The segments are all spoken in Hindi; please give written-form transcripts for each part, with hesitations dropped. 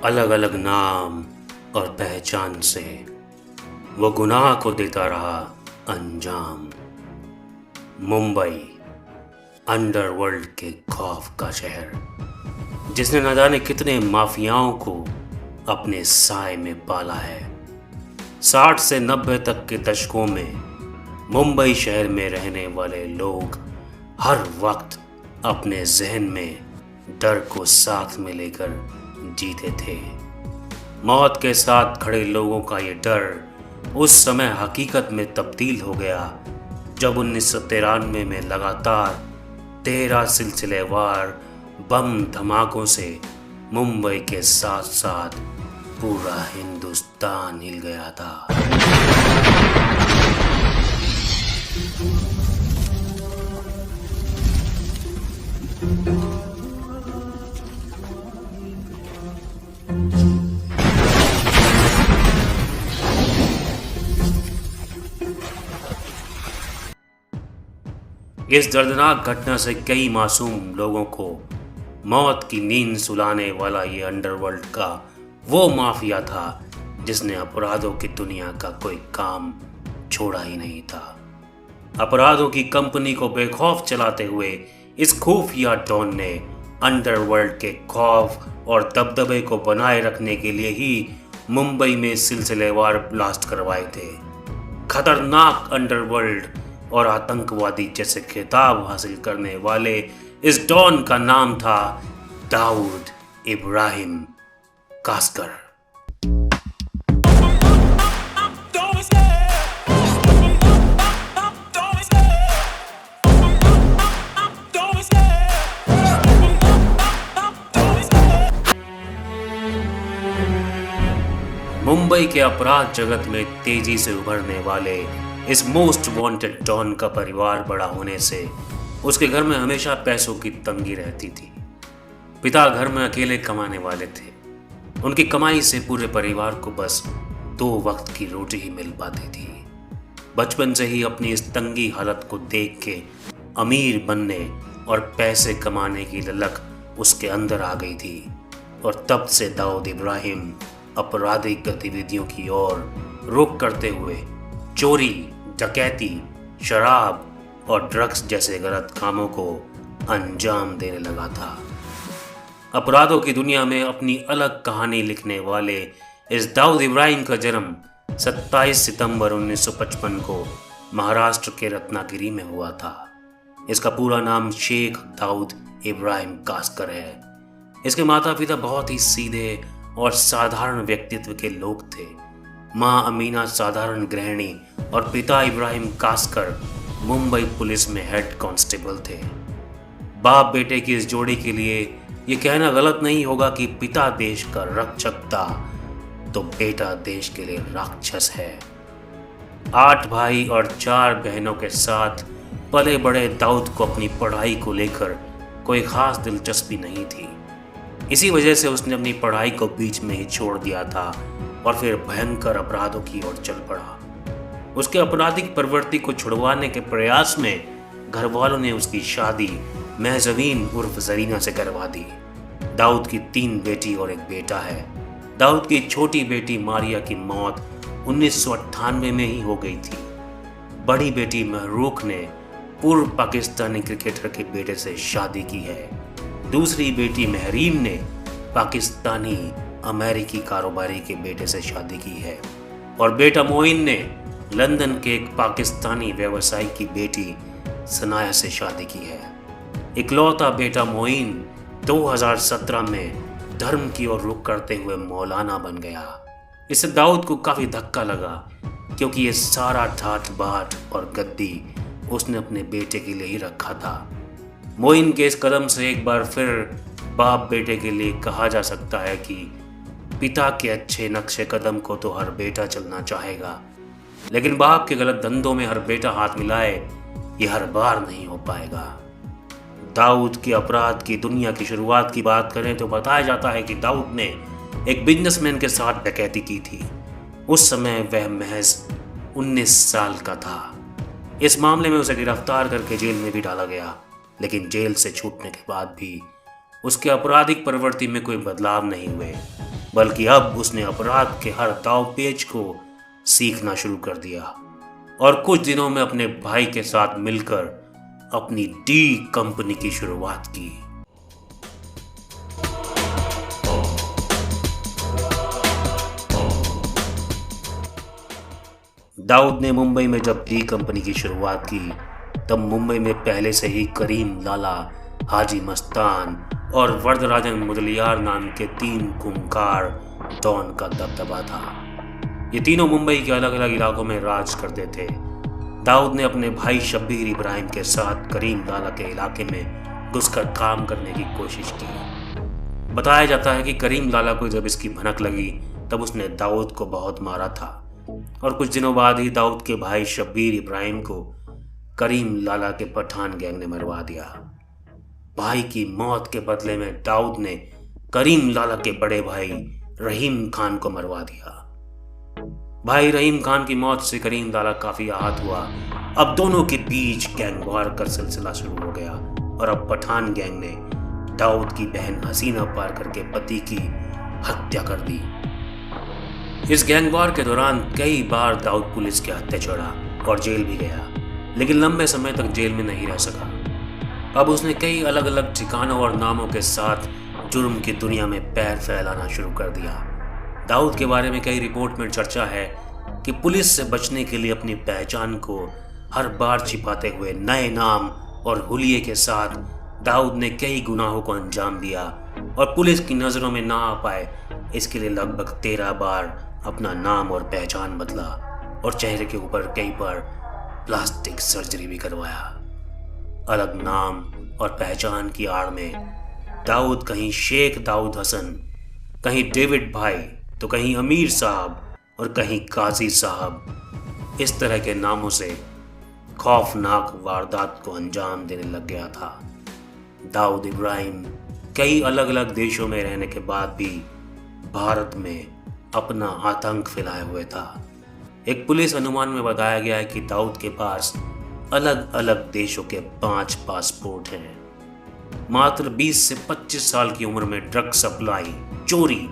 अलग अलग नाम और पहचान से वो गुनाह को देता रहा अंजाम। मुंबई अंडरवर्ल्ड के खौफ का शहर, जिसने न जाने कितने माफियाओं को अपने साए में पाला है। 60 से 90 तक के दशकों में मुंबई शहर में रहने वाले लोग हर वक्त अपने जहन में डर को साथ में लेकर जीते थे। मौत के साथ खड़े लोगों का ये डर उस समय हकीकत में तब्दील हो गया जब 1993 में लगातार 13 सिलसिलेवार बम धमाकों से मुंबई के साथ साथ पूरा हिंदुस्तान हिल गया था। इस दर्दनाक घटना से कई मासूम लोगों को मौत की नींद सुलाने वाला ये अंडरवर्ल्ड का वो माफिया था जिसने अपराधों की दुनिया का कोई काम छोड़ा ही नहीं था। अपराधों की कंपनी को बेखौफ चलाते हुए इस खुफिया डॉन ने अंडरवर्ल्ड के खौफ और दबदबे को बनाए रखने के लिए ही मुंबई में सिलसिलेवार ब्लास्ट करवाए थे। खतरनाक अंडरवर्ल्ड और आतंकवादी जैसे खिताब हासिल करने वाले इस डॉन का नाम था दाऊद इब्राहिम कास्कर। मुंबई के अपराध जगत में तेजी से उभरने वाले इस मोस्ट वांटेड डॉन का परिवार बड़ा होने से उसके घर में हमेशा पैसों की तंगी रहती थी। पिता घर में अकेले कमाने वाले थे। उनकी कमाई से पूरे परिवार को बस 2 वक्त की रोटी ही मिल पाती थी। बचपन से ही अपनी इस तंगी हालत को देख के अमीर बनने और पैसे कमाने की ललक उसके अंदर आ गई थी और तब से दाऊद इब्राहिम आपराधिक गतिविधियों की ओर रुख करते हुए चोरी, डकैती, शराब और ड्रग्स जैसे गलत कामों को अंजाम देने लगा था। अपराधों की दुनिया में अपनी अलग कहानी लिखने वाले इस दाऊद इब्राहिम का जन्म 27 सितंबर 1955 को महाराष्ट्र के रत्नागिरी में हुआ था। इसका पूरा नाम शेख दाऊद इब्राहिम कास्कर है। इसके माता पिता बहुत ही सीधे और साधारण व्यक्तित्व के लोग थे। माँ अमीना साधारण गृहिणी और पिता इब्राहिम कास्कर मुंबई पुलिस में हेड कांस्टेबल थे। बाप बेटे की इस जोड़ी के लिए ये कहना गलत नहीं होगा कि पिता देश का रक्षक था तो बेटा देश के लिए राक्षस है। 8 भाई और 4 बहनों के साथ पले बड़े दाऊद को अपनी पढ़ाई को लेकर कोई खास दिलचस्पी नहीं थी। इसी वजह से उसने अपनी पढ़ाई को बीच में ही छोड़ दिया था और फिर भयंकर अपराधों की ओर चल पड़ा। उसके आपराधिक प्रवृत्ति को छुड़वाने के प्रयास में घर वालों ने उसकी शादी महजबीन उर्फ जरीना से करवा दी। दाऊद की 3 बेटी और 1 बेटा है। दाऊद की छोटी बेटी मारिया की मौत 1998 में ही हो गई थी। बड़ी बेटी महरूख ने पूर्व पाकिस्तानी क्रिकेटर के बेटे से शादी की है। दूसरी बेटी महरीम ने पाकिस्तानी अमेरिकी कारोबारी के बेटे से शादी की है और बेटा मोइन ने लंदन के एक पाकिस्तानी व्यवसायी की बेटी सनाया से शादी की है। इकलौता बेटा मोइन 2017 में धर्म की ओर रुख करते हुए मौलाना बन गया। इससे दाऊद को काफी धक्का लगा क्योंकि ये सारा ठाठ बाट और गद्दी उसने अपने बेटे के लिए ही रखा था। मोइन के इस कदम से एक बार फिर बाप बेटे के लिए कहा जा सकता है कि पिता के अच्छे नक्शे कदम को तो हर बेटा चलना चाहेगा, लेकिन बाप के गलत धंधों में हर बेटा हाथ मिलाए ये हर बार नहीं हो पाएगा। दाऊद के अपराध की दुनिया की शुरुआत की बात करें तो बताया जाता है कि दाऊद ने एक बिजनेसमैन के साथ डकैती की थी। उस समय वह महज 19 साल का था। इस मामले में उसे गिरफ्तार करके जेल में भी डाला गया, लेकिन जेल से छूटने के बाद भी उसके आपराधिक प्रवृत्ति में कोई बदलाव नहीं हुए, बल्कि अब उसने अपराध के हर दाव पेच को सीखना शुरू कर दिया और कुछ दिनों में अपने भाई के साथ मिलकर अपनी डी कंपनी की शुरुआत की। दाऊद ने मुंबई में जब डी कंपनी की शुरुआत की तब मुंबई में पहले से ही करीम लाला, हाजी मस्तान और वरदराजन मुदलियार नाम के 3 खूंखार डॉन का दबदबा था। ये तीनों मुंबई के अलग अलग इलाकों में राज करते थे। दाऊद ने अपने भाई शब्बीर इब्राहिम के साथ करीम लाला के इलाके में घुसकर काम करने की कोशिश की। बताया जाता है कि करीम लाला को जब इसकी भनक लगी तब उसने दाऊद को बहुत मारा था और कुछ दिनों बाद ही दाऊद के भाई शब्बीर इब्राहिम को करीम लाला के पठान गैंग ने मरवा दिया। भाई की मौत के बदले में दाऊद ने करीम लाला के बड़े भाई रहीम खान को मरवा दिया। भाई रहीम खान की मौत से करीम लाला काफी आहत हुआ। अब दोनों के बीच गैंगवार का सिलसिला शुरू हो गया और अब पठान गैंग ने दाऊद की बहन हसीना पार करके पति की हत्या कर दी। इस गैंगवार के दौरान कई बार दाऊद पुलिस के हत्थे चढ़ा और जेल भी गया, लेकिन लंबे समय तक जेल में नहीं रह सका। अब उसने कई अलग अलग ठिकानों और नामों के साथ जुर्म की दुनिया में पैर फैलाना शुरू कर दिया। दाऊद के बारे में कई रिपोर्ट में चर्चा है कि पुलिस से बचने के लिए अपनी पहचान को हर बार छिपाते हुए नए नाम और हुलिये के साथ दाऊद ने कई गुनाहों को अंजाम दिया और पुलिस की नज़रों में ना आ पाए इसके लिए लगभग 13 बार अपना नाम और पहचान बदला और चेहरे के ऊपर कई बार प्लास्टिक सर्जरी भी करवाया। अलग नाम और पहचान की आड़ में दाऊद कहीं शेख दाऊद हसन, कहीं डेविड भाई, तो कहीं अमीर साहब और कहीं काजी साहब, इस तरह के नामों से खौफनाक वारदात को अंजाम देने लग गया था। दाऊद इब्राहिम कई अलग अलग देशों में रहने के बाद भी भारत में अपना आतंक फैलाए हुए था। एक पुलिस अनुमान में बताया गया है कि दाऊद के पास अलग अलग देशों के 5 पासपोर्ट हैं। मात्र 20 से 25 साल की उम्र में ड्रग सप्लाई, चोरी,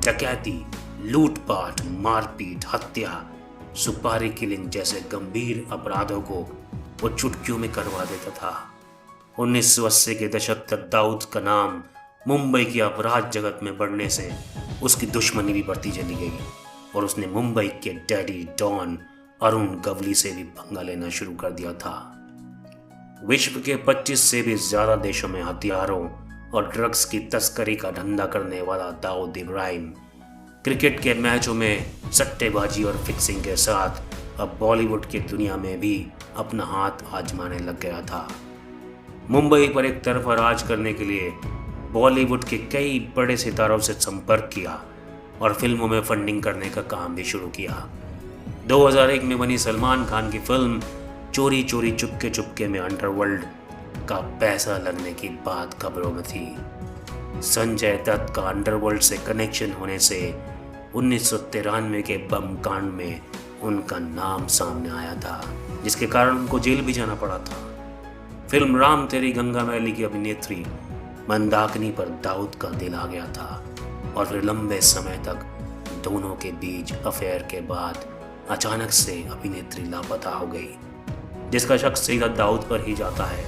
डकैती, लूटपाट, मारपीट, हत्या, सुपारी किलिंग जैसे गंभीर अपराधों को वो चुटकियों में करवा देता था। 1980 के दशक तक दाऊद का नाम मुंबई की अपराध जगत में बढ़ने से उसकी दुश्मनी भी बढ़ती चली गई और उसने मुंबई के डैडी डॉन अरुण गवली से भी पंगा लेना शुरू कर दिया था। विश्व के 25 से भी ज्यादा देशों में हथियारों और ड्रग्स की तस्करी का धंधा करने वाला दाऊद इब्राहिम क्रिकेट के मैचों में सट्टेबाजी और फिक्सिंग के साथ अब बॉलीवुड की दुनिया में भी अपना हाथ आजमाने लग गया था। मुंबई पर एक तरफा राज करने के लिए बॉलीवुड के कई बड़े सितारों से संपर्क किया और फिल्मों में फंडिंग करने का काम भी शुरू किया। 2001 में बनी सलमान खान की फिल्म चोरी चोरी चुपके चुपके में अंडरवर्ल्ड का पैसा लगने की बात खबरों में थी। संजय दत्त का अंडरवर्ल्ड से कनेक्शन होने से 1993 के बम कांड में उनका नाम सामने आया था, जिसके कारण उनको जेल भी जाना पड़ा था। फिल्म राम तेरी गंगा मैली की अभिनेत्री मंदाकिनी पर दाऊद का दिल आ गया था और फिर लंबे समय तक दोनों के बीच अफेयर के बाद अचानक से अभिनेत्री लापता हो गई, जिसका शक सीधा दाऊद पर ही जाता है।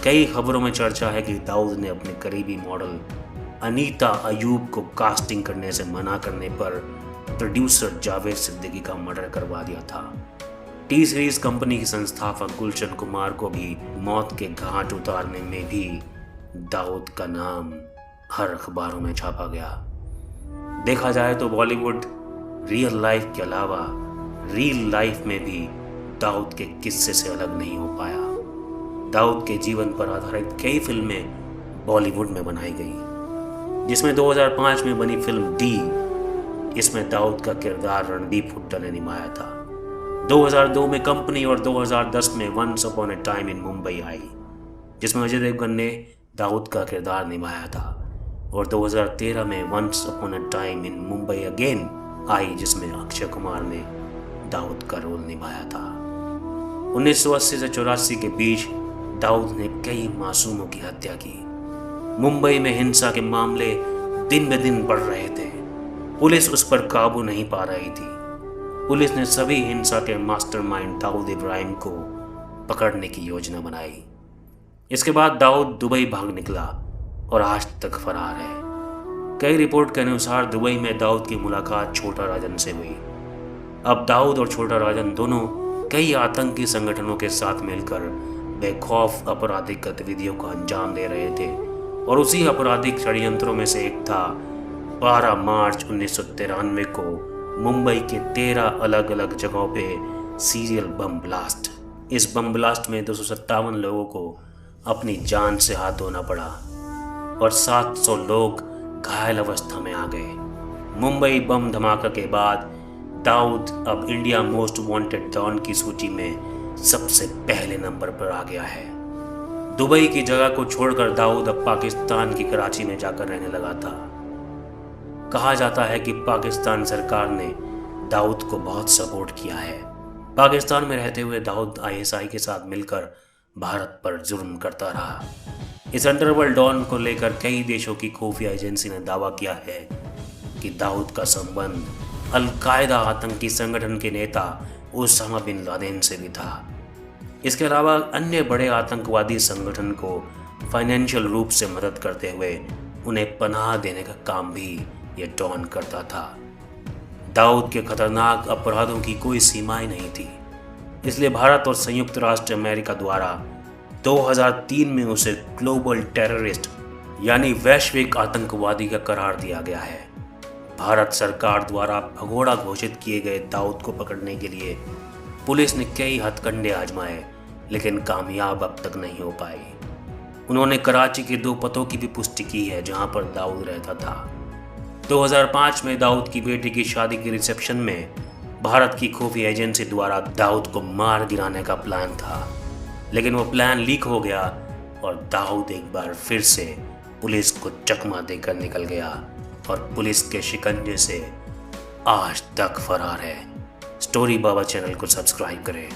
कई खबरों में चर्चा है कि दाऊद ने अपने करीबी मॉडल अनीता अयूब को कास्टिंग करने से मना करने पर प्रोड्यूसर जावेद सिद्दीकी का मर्डर करवा दिया था। टी सीरीज कंपनी के संस्थापक गुलशन कुमार को भी मौत के घाट उतारने में भी दाऊद का नाम हर अखबारों में छापा गया। देखा जाए तो बॉलीवुड रियल लाइफ के अलावा रियल लाइफ में भी दाऊद के किस्से से अलग नहीं हो पाया। दाऊद के जीवन पर आधारित कई फिल्में बॉलीवुड में बनाई गई, जिसमें 2005 में बनी फिल्म डी, इसमें दाऊद का किरदार रणदीप हुड्डा ने निभाया था। 2002 में कंपनी और 2010 में once upon a time in Mumbai आई, जिसमें अजय देवगन ने दाऊद का किरदार निभाया था, और 2013 में once upon a time in Mumbai again आई, जिसमें अक्षय कुमार ने दाऊद का रोल निभाया था। 1980 से 84 के बीच दाऊद ने कई मासूमों की हत्या की। मुंबई में हिंसा के मामले दिन ब दिन बढ़ रहे थे। पुलिस उस पर काबू नहीं पा रही थी। पुलिस ने सभी हिंसा के मास्टरमाइंड दाऊद इब्राहिम को पकड़ने की योजना बनाई। इसके बाद दाऊद दुबई भाग निकला और आज तक फरार है। कई रिपोर्ट के अनुसार दुबई में दाऊद की मुलाकात छोटा राजन से हुई। अब दाऊद और छोटा राजन दोनों कई आतंकी संगठनों के साथ मिलकर बेखौफ आपराधिक गतिविधियों को अंजाम दे रहे थे और उसी आपराधिक षड्यंत्रों में से एक था 12 मार्च 1993 को मुंबई के 13 अलग अलग जगहों पे सीरियल बम ब्लास्ट। इस बम ब्लास्ट में 257 लोगों को अपनी जान से हाथ धोना पड़ा और 700 लोग घायल अवस्था में आ गए। मुंबई बम धमाका के बाद दाऊद अब इंडिया मोस्ट वांटेड डॉन की सूची में सबसे पहले नंबर पर आ गया है। दुबई की जगह को छोड़कर दाऊद अब पाकिस्तान की कराची में जाकर रहने लगा था। कहा जाता है कि पाकिस्तान सरकार ने दाऊद को बहुत सपोर्ट किया है। पाकिस्तान में रहते हुए दाऊद आईएसआई के साथ मिलकर भारत पर जुर्म करता रहा। इस अंडरवर्ल्ड डॉन को लेकर कई देशों की खुफिया एजेंसी ने दावा किया है कि दाऊद का संबंध अल-कायदा आतंकी संगठन के नेता उसामा बिन लादेन से भी था। इसके अलावा अन्य बड़े आतंकवादी संगठन को फाइनेंशियल रूप से मदद करते हुए उन्हें पनाह देने का काम भी ये डॉन करता था। दाऊद के खतरनाक अपराधों की कोई सीमाएं नहीं थी, इसलिए भारत और संयुक्त राष्ट्र अमेरिका द्वारा 2003 में उसे ग्लोबल टेररिस्ट यानी वैश्विक आतंकवादी का करार दिया गया है। भारत सरकार द्वारा भगोड़ा घोषित किए गए दाऊद को पकड़ने के लिए पुलिस ने कई हथकंडे आजमाए, लेकिन कामयाब अब तक नहीं हो पाए। उन्होंने कराची के 2 पतों की भी पुष्टि की है जहां पर दाऊद रहता था। 2005 में दाऊद की बेटी की शादी के रिसेप्शन में भारत की खुफिया एजेंसी द्वारा दाऊद को मार गिराने का प्लान था, लेकिन वो प्लान लीक हो गया और दाऊद एक बार फिर से पुलिस को चकमा देकर निकल गया और पुलिस के शिकंजे से आज तक फरार है। स्टोरी बाबा चैनल को सब्सक्राइब करें।